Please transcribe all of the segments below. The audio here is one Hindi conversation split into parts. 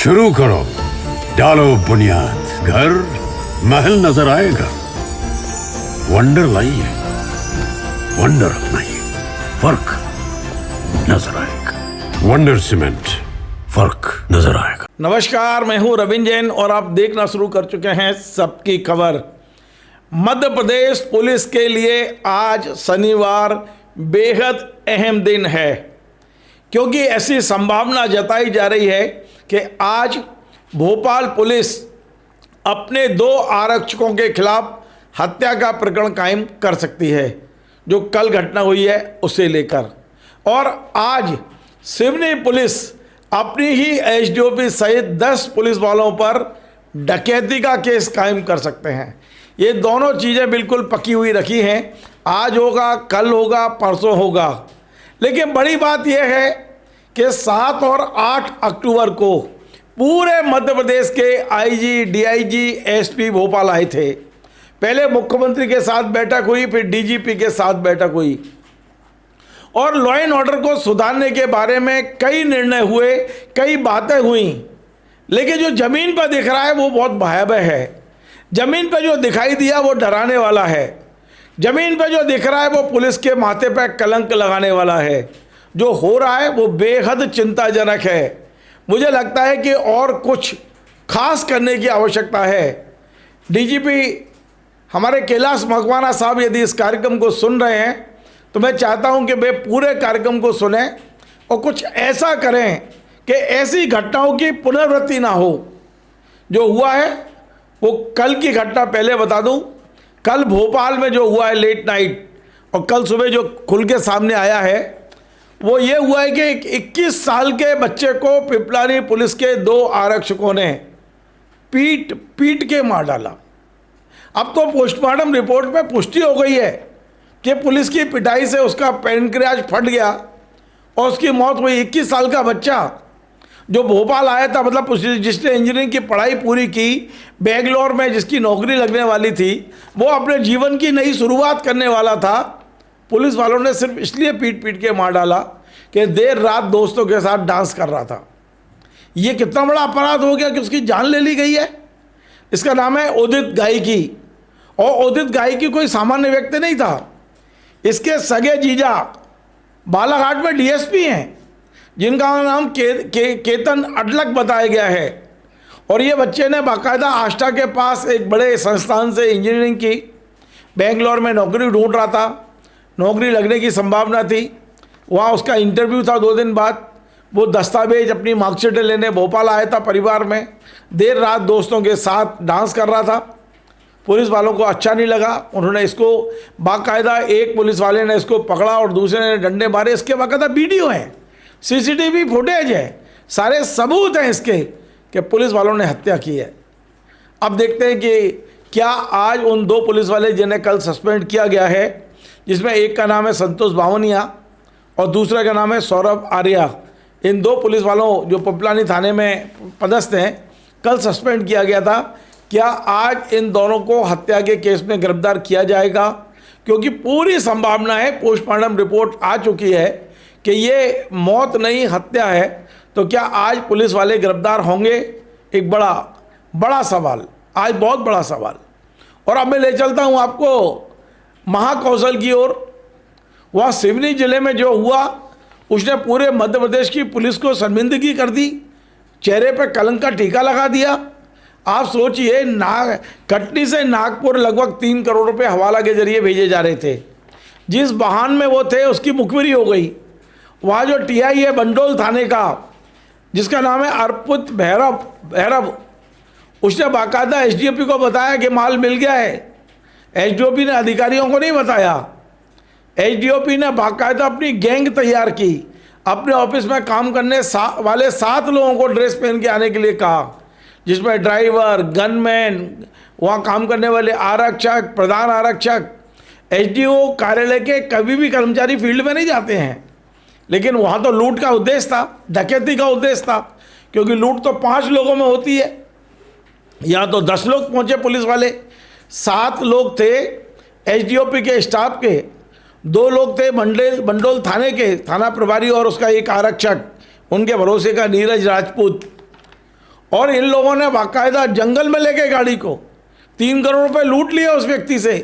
शुरू करो, डालो बुनियाद, घर महल नजर आएगा। वंडर लाइए, वंडर अपनाइए, फर्क नजर आएगा। वंडर सीमेंट, फर्क नजर आएगा। नमस्कार, मैं हूं रविंद्र जैन और आप देखना शुरू कर चुके हैं सबकी खबर। मध्य प्रदेश पुलिस के लिए आज शनिवार बेहद अहम दिन है, क्योंकि ऐसी संभावना जताई जा रही है कि आज भोपाल पुलिस अपने 2 आरक्षकों के खिलाफ हत्या का प्रकरण कायम कर सकती है, जो कल घटना हुई है उसे लेकर। और आज सिवनी पुलिस अपनी ही एसडीओपी सहित 10 पुलिस वालों पर डकैती का केस कायम कर सकते हैं। ये दोनों चीज़ें बिल्कुल पकी हुई रखी हैं, आज होगा, कल होगा, परसों होगा। लेकिन बड़ी बात यह है कि 7 और 8 अक्टूबर को पूरे मध्य प्रदेश के आईजी, डीआईजी, एसपी भोपाल आए थे। पहले मुख्यमंत्री के साथ बैठक हुई, फिर डीजीपी के साथ बैठक हुई और लॉ एंड ऑर्डर को सुधारने के बारे में कई निर्णय हुए, कई बातें हुई। लेकिन जो ज़मीन पर दिख रहा है वो बहुत भयावह है। ज़मीन पर जो दिखाई दिया वो डराने वाला है। ज़मीन पर जो दिख रहा है वो पुलिस के माथे पर कलंक लगाने वाला है। जो हो रहा है वो बेहद चिंताजनक है। मुझे लगता है कि और कुछ खास करने की आवश्यकता है। डीजीपी हमारे कैलाश मकवाना साहब यदि इस कार्यक्रम को सुन रहे हैं तो मैं चाहता हूं कि वे पूरे कार्यक्रम को सुने और कुछ ऐसा करें कि ऐसी घटनाओं की पुनरावृत्ति ना हो। जो हुआ है वो कल की घटना पहले बता दूं। कल भोपाल में जो हुआ है लेट नाइट और कल सुबह जो खुल के सामने आया है वो ये हुआ है कि एक 21 साल के बच्चे को पिपलानी पुलिस के 2 आरक्षकों ने पीट के मार डाला। अब तो पोस्टमार्टम रिपोर्ट में पुष्टि हो गई है कि पुलिस की पिटाई से उसका पैनक्रियाज फट गया और उसकी मौत हुई। 21 साल का बच्चा जो भोपाल आया था, मतलब जिसने इंजीनियरिंग की पढ़ाई पूरी की, बेंगलोर में जिसकी नौकरी लगने वाली थी, वो अपने जीवन की नई शुरुआत करने वाला था। पुलिस वालों ने सिर्फ इसलिए पीट के मार डाला कि देर रात दोस्तों के साथ डांस कर रहा था। ये कितना बड़ा अपराध हो गया कि उसकी जान ले ली गई है। इसका नाम है उदित गायकी और उदित गायकी कोई सामान्य व्यक्ति नहीं था। इसके सगे जीजा बालाघाट में डीएसपी हैं जिनका नाम केतन अडलक बताया गया है। और ये बच्चे ने बाकायदा आष्टा के पास एक बड़े संस्थान से इंजीनियरिंग की, बेंगलोर में नौकरी ढूंढ रहा था, नौकरी लगने की संभावना थी। वहाँ उसका इंटरव्यू था 2 दिन बाद। वो दस्तावेज अपनी मार्कशीट लेने भोपाल आया था परिवार में। देर रात दोस्तों के साथ डांस कर रहा था। पुलिस वालों को अच्छा नहीं लगा, उन्होंने इसको बाकायदा, एक पुलिस वाले ने इसको पकड़ा और दूसरे ने डंडे मारे। इसके बाकायदा वीडियो है, सीसीटीवी फुटेज है, सारे सबूत हैं इसके कि पुलिस वालों ने हत्या की है। अब देखते हैं कि क्या आज उन 2 पुलिस वाले जिन्हें कल सस्पेंड किया गया है, जिसमें एक का नाम है संतोष बावनिया और दूसरे का नाम है सौरभ आर्या, इन 2 पुलिस वालों जो पिपलानी थाने में पदस्थ हैं, कल सस्पेंड किया गया था। क्या आज इन दोनों को हत्या के केस में गिरफ्तार किया जाएगा? क्योंकि पूरी संभावना है, पोस्टमार्टम रिपोर्ट आ चुकी है कि ये मौत नहीं हत्या है। तो क्या आज पुलिस वाले गिरफ्तार होंगे? एक बड़ा सवाल, आज बहुत बड़ा सवाल। और अब मैं ले चलता हूँ आपको महाकौशल की ओर। वहाँ सिवनी जिले में जो हुआ उसने पूरे मध्य प्रदेश की पुलिस को शर्मिंदगी कर दी, चेहरे पर कलंक का टीका लगा दिया। आप सोचिए, कटनी से नागपुर लगभग 3 करोड़ रुपए हवाला के जरिए भेजे जा रहे थे। जिस वाहन में वो थे उसकी मुखबिरी हो गई। वहाँ जो टीआई है बंडोल थाने का, जिसका नाम है अर्पित भैरव, उसने बाकायदा एसडीओपी को बताया कि माल मिल गया है। एसडीओपी ने अधिकारियों को नहीं बताया। एसडीओपी ने बाकायदा अपनी गैंग तैयार की, अपने ऑफिस में काम करने वाले 7 लोगों को ड्रेस पहन के आने के लिए कहा, जिसमें ड्राइवर, गनमैन, वहाँ काम करने वाले आरक्षक, प्रधान आरक्षक। एसडीओ कार्यालय के कभी भी कर्मचारी फील्ड में नहीं जाते हैं, लेकिन वहाँ तो लूट का उद्देश्य था, डकैती का उद्देश्य था, क्योंकि लूट तो 5 लोगों में होती है। यहाँ तो 10 लोग पहुँचे पुलिस वाले, 7 लोग थे एसडीओपी के स्टाफ के, 2 लोग थे बंडोल थाने के थाना प्रभारी और उसका एक आरक्षक, उनके भरोसे का नीरज राजपूत। और इन लोगों ने बाकायदा जंगल में लेके गाड़ी को 3 करोड़ रुपए लूट लिए उस व्यक्ति से।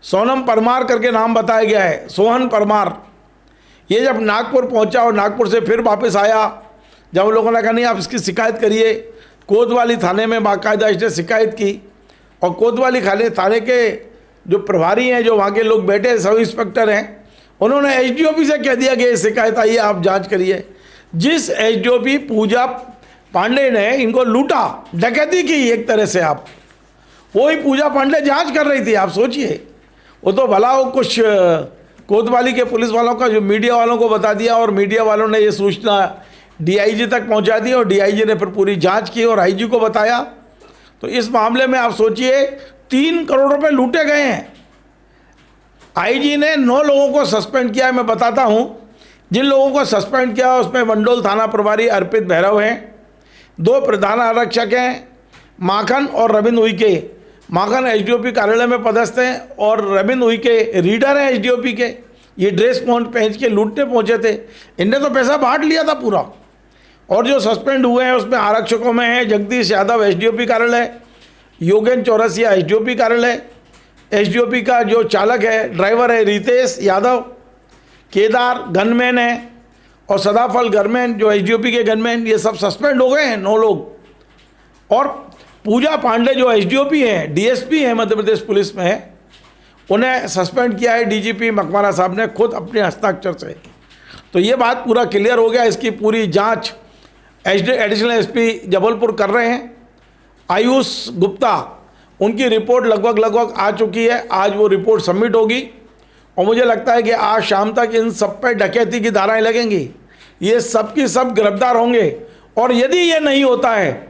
सोनम परमार करके नाम बताया गया है, सोहन परमार। ये जब नागपुर पहुंचा और नागपुर से फिर वापस आया, जब उन लोगों ने कहा नहीं आप इसकी शिकायत करिए, कोतवाली थाने में बाकायदा इसने शिकायत की। और कोतवाली थाने के जो प्रभारी हैं, जो वहाँ के लोग बैठे सब इंस्पेक्टर हैं, उन्होंने एसडीओपी से कह दिया कि ये शिकायत आई है, आप जांच करिए। जिस एसडीओपी पूजा पांडे ने इनको लूटा, डकैती की एक तरह से, आप वही पूजा पांडे जांच कर रही थी। आप सोचिए, वो तो भला वो कुछ कोतवाली के पुलिस वालों का जो मीडिया वालों को बता दिया और मीडिया वालों ने ये सूचना डीआईजी तक पहुंचा दी और डीआईजी ने फिर पूरी जांच की और आईजी को बताया। तो इस मामले में आप सोचिए 3 करोड़ रुपए लूटे गए हैं। आईजी ने 9 लोगों को सस्पेंड किया है। मैं बताता हूं जिन लोगों को सस्पेंड किया उसमें मंडोल थाना प्रभारी अर्पित भैरव हैं, 2 प्रधान आरक्षक हैं, माखन और रविंद्र उइके। माखन एसडीओपी कार्यालय में पदस्थ हैं और रविंद्र उइके रीडर हैं एसडीओपी के। ये ड्रेस पहन के लूटने पहुंचे थे, इनने तो पैसा बांट लिया था पूरा। और जो सस्पेंड हुए हैं उसमें आरक्षकों में है जगदीश यादव एसडीओपी कार्यालय, योगेंद्र चौरसिया एसडीओपी कार्यालय, एसडीओपी का जो चालक है ड्राइवर है रितेश यादव, केदार गनमैन है और सदाफल गनमैन जो एसडीओपी के गनमैन, ये सब सस्पेंड हो गए हैं 9 लोग। और पूजा पांडे जो एसडीओपी हैं, डीएसपी हैं मध्य प्रदेश पुलिस में है, उन्हें सस्पेंड किया है डीजीपी मकवाना साहब ने खुद अपने हस्ताक्षर से। तो ये बात पूरा क्लियर हो गया। इसकी पूरी जांच एडिशनल एसपी जबलपुर कर रहे हैं, आयुष गुप्ता। उनकी रिपोर्ट लगभग आ चुकी है, आज वो रिपोर्ट सबमिट होगी और मुझे लगता है कि आज शाम तक इन सब पे डकैती की धाराएं लगेंगी, ये सब की सब गिरफ्तार होंगे। और यदि ये नहीं होता है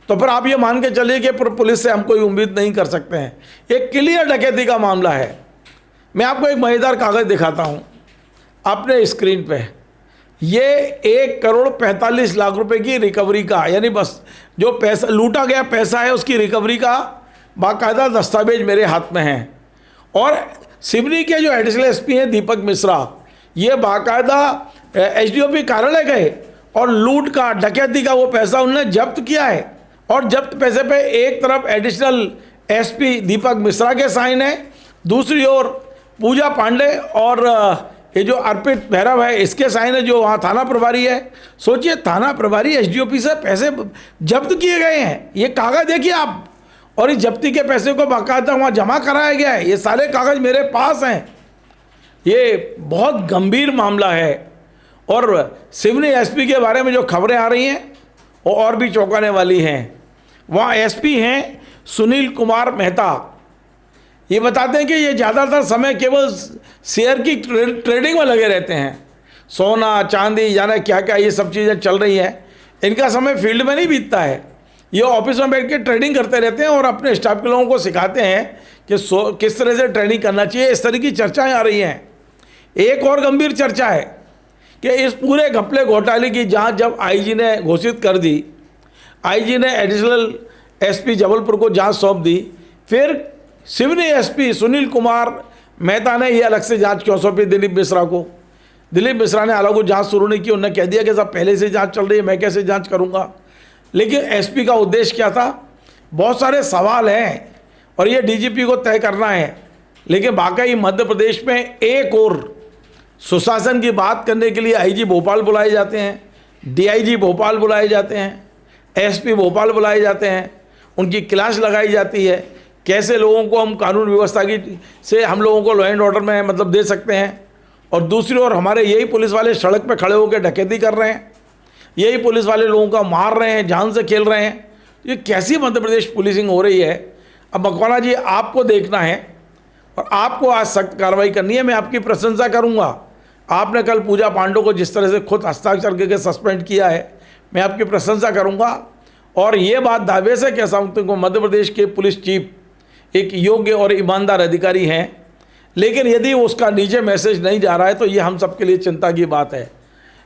तो फिर आप ये मान के चलिए कि पुलिस से हम कोई उम्मीद नहीं कर सकते हैं। एक क्लियर डकैती का मामला है। मैं आपको एक मजेदार कागज़ दिखाता हूँ अपने स्क्रीन पे। ये 1 करोड़ 45 लाख रुपए की रिकवरी का, यानी बस जो पैसा लूटा गया पैसा है उसकी रिकवरी का बाकायदा दस्तावेज मेरे हाथ में है। और सिवनी के जो एडिशनल एसपी हैं दीपक मिश्रा, ये बाकायदा एसडीओपी कार्यालय गए और लूट का, डकैती का वो पैसा उन्होंने जब्त किया है। और जब्त पैसे पे एक तरफ एडिशनल एसपी दीपक मिश्रा के साइन है, दूसरी ओर पूजा पांडे और ये जो अर्पित भैरव है इसके साइन है, जो वहाँ थाना प्रभारी है। सोचिए, थाना प्रभारी एसडीओपी से पैसे जब्त किए गए हैं। ये कागज़ देखिए आप, और इस जब्ती के पैसे को बाकायदा वहाँ जमा कराया गया है। ये सारे कागज़ मेरे पास हैं। ये बहुत गंभीर मामला है। और सिवनी एसपी के बारे में जो खबरें आ रही हैं वो और भी चौंकाने वाली हैं। वहाँ एसपी हैं सुनील कुमार मेहता, ये बताते हैं कि ये ज़्यादातर समय केवल शेयर की ट्रेडिंग में लगे रहते हैं। सोना चांदी जाने क्या क्या ये सब चीज़ें चल रही हैं, इनका समय फील्ड में नहीं बीतता है। ये ऑफिस में बैठ के ट्रेडिंग करते रहते हैं और अपने स्टाफ के लोगों को सिखाते हैं कि किस तरह से ट्रेडिंग करना चाहिए। इस तरह की चर्चाएँ आ रही हैं। एक और गंभीर चर्चा है कि इस पूरे घपले घोटाले की जांच जब आईजी ने घोषित कर दी, आईजी ने एडिशनल एसपी जबलपुर को जांच सौंप दी, फिर सिवनी एसपी सुनील कुमार मेहता ने ये अलग से जांच क्यों सौंपी दिलीप मिश्रा को। दिलीप मिश्रा ने अलग जांच शुरू नहीं की, उन्होंने कह दिया कि साहब पहले से जांच चल रही है, मैं कैसे जांच करूंगा। लेकिन एसपी का उद्देश्य क्या था? बहुत सारे सवाल हैं और ये डीजीपी को तय करना है। लेकिन वाकई मध्य प्रदेश में एक और सुशासन की बात करने के लिए आईजी भोपाल बुलाए जाते हैं, डीआईजी भोपाल बुलाए जाते हैं, एसपी भोपाल बुलाए जाते हैं, उनकी क्लास लगाई जाती है कैसे लोगों को हम कानून व्यवस्था की से हम लोगों को लॉ एंड ऑर्डर में मतलब दे सकते हैं। और दूसरी ओर हमारे यही पुलिस वाले सड़क पे खड़े होकर डकैती कर रहे हैं, यही पुलिस वाले लोगों का मार रहे हैं, जान से खेल रहे हैं। ये कैसी मध्य प्रदेश पुलिसिंग हो रही है? अब मकवाना जी, आपको देखना है और आपको आज सख्त कार्रवाई करनी है। मैं आपकी प्रशंसा करूँगा। आपने कल पूजा पांडे को जिस तरह से खुद हस्ताक्षर करके सस्पेंड किया है, मैं आपकी प्रशंसा करूँगा। और ये बात दावे से कह सकता हूँ, मध्य प्रदेश के पुलिस चीफ एक योग्य और ईमानदार अधिकारी हैं। लेकिन यदि उसका नीचे मैसेज नहीं जा रहा है तो ये हम सबके लिए चिंता की बात है।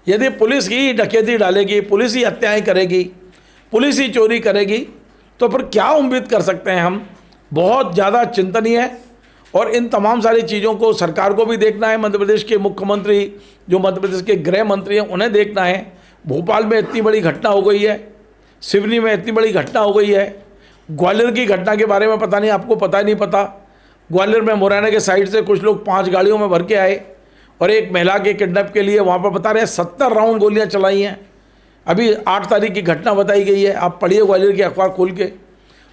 यदि पुलिस ही डकैती डालेगी, पुलिस ही हत्याएं करेगी, पुलिस ही चोरी करेगी, तो फिर क्या उम्मीद कर सकते हैं हम? बहुत ज़्यादा चिंतनीय है। और इन तमाम सारी चीज़ों को सरकार को भी देखना है। मध्य प्रदेश के मुख्यमंत्री, जो मध्य प्रदेश के गृह मंत्री हैं, उन्हें देखना है। भोपाल में इतनी बड़ी घटना हो गई है, सिवनी में इतनी बड़ी घटना हो गई है। ग्वालियर की घटना के बारे में पता नहीं, आपको पता ही नहीं पता। ग्वालियर में मुरैना के साइड से कुछ लोग 5 गाड़ियों में भर के आए और एक महिला के किडनैप के लिए वहाँ पर बता रहे हैं 70 राउंड गोलियाँ चलाई हैं। अभी 8 तारीख की घटना बताई गई है, आप पढ़िए ग्वालियर की अखबार खोल के।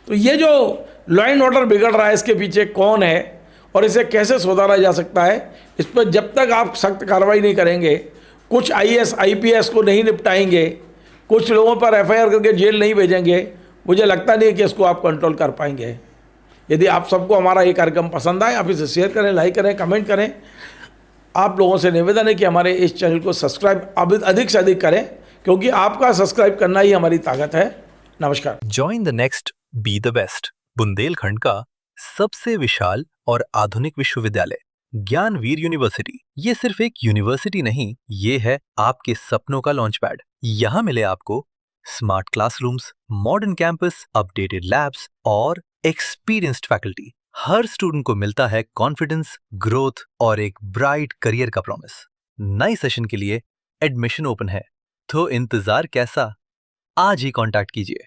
तो ये जो लॉ एंड ऑर्डर बिगड़ रहा है, इसके पीछे कौन है और इसे कैसे सुधारा जा सकता है, इस पर जब तक आप सख्त कार्रवाई नहीं करेंगे, कुछ IAS IPS को नहीं निपटाएंगे, कुछ लोगों पर FIR करके जेल नहीं भेजेंगे, मुझे लगता नहीं है कि इसको आप कंट्रोल कर पाएंगे। यदि आप सबको हमारा ये कार्यक्रम पसंद आए, आप इसे शेयर करें, लाइक करें, कमेंट करें। आप लोगों से निवेदन है कि हमारे इस चैनल को सब्सक्राइब अधिक से अधिक करें, क्योंकि आपका सब्सक्राइब करना ही हमारी ताकत है। नमस्कार। Join the next be the best, Bundelkhand का सबसे विशाल और आधुनिक विश्वविद्यालय ज्ञानवीर यूनिवर्सिटी। ये सिर्फ एक यूनिवर्सिटी नहीं, ये है आपके सपनों का लॉन्च पैड। यहाँ मिले आपको smart classrooms, modern campus, updated labs और एक्सपीरियंस्ड फैकल्टी। हर स्टूडेंट को मिलता है कॉन्फिडेंस, ग्रोथ और एक ब्राइट करियर का प्रॉमिस। नए सेशन के लिए एडमिशन ओपन है, तो इंतजार कैसा? आज ही कांटेक्ट कीजिए।